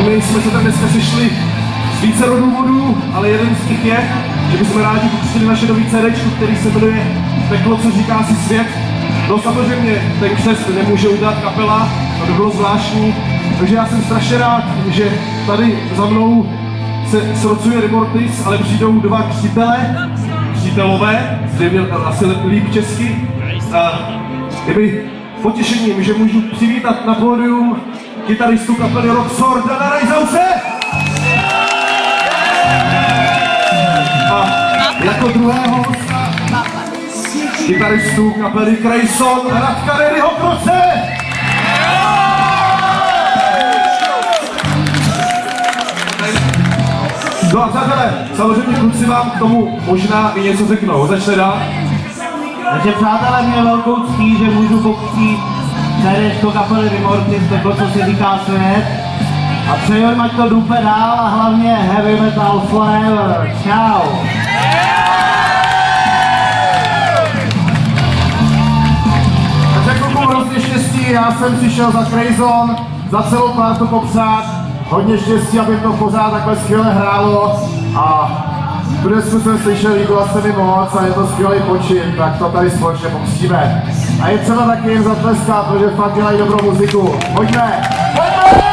My jsme se tam dneska sešli z více důvodů, ale jeden z nich je, že bychom rádi pustili naše nový CD, který se jmenuje Peklo, co říká si svět. No samozřejmě ten křest nemůže udělat kapela, to by bylo zvláštní, takže já jsem strašně rád, že tady za mnou se srocuje Remortis, ale přijdou dva přítelové, zřejmě asi líp česky. Je mi potěšením, že můžu přivítat na pódium kytaristu kapely Roxor Dana Rajzause. A jako druhého hosta kytaristu kapely Krejson Radka Redyho Kroce. No a přátelé, samozřejmě kluci vám k tomu možná i něco řeknou. Začne dál. Takže přátelé, mě velkou ctí, že můžu pokřít CDčko kapely Remortis, Peklo, co si říká svět. A přeju jim, ať to dupe dál a hlavně heavy metal forever. Čau. Takže klukům hrozně štěstí, já jsem přišel za Krejson, za celou partu popřát. Hodně štěstí, aby to pořád takhle skvěle hrálo a dnes jsem slyšel, líbila se mi moc a je to skvělý počin, tak to tady společně pokřtíme. A je třeba taky jim zatleskat, protože fakt dělají dobrou muziku. Pojďme! Pojďme!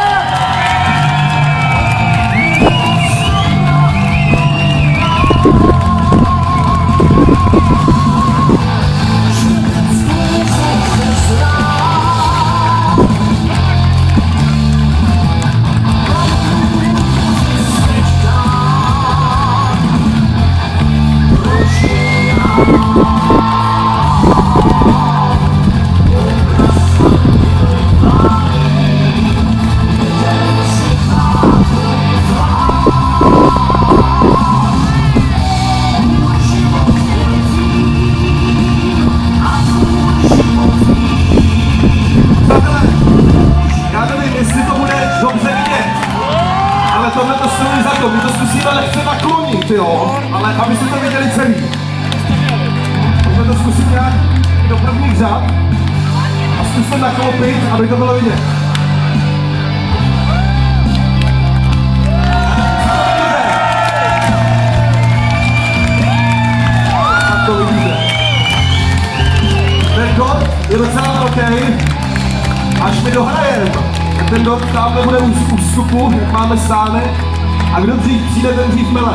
Tohle to stojí za to, my to zkusíme lehce naklonit, jo, ale aby si to viděli celý. Pojďme to zkusit nějak do prvních řad a zkusme naklopit, aby to bylo vidět. Tak to vidíte. Ten dot je docela velký, až mi dohrajeme. Ten dot tamhle bude u vstupu, jak máme stánek, a kdo dřív přijde, ten dřív mele.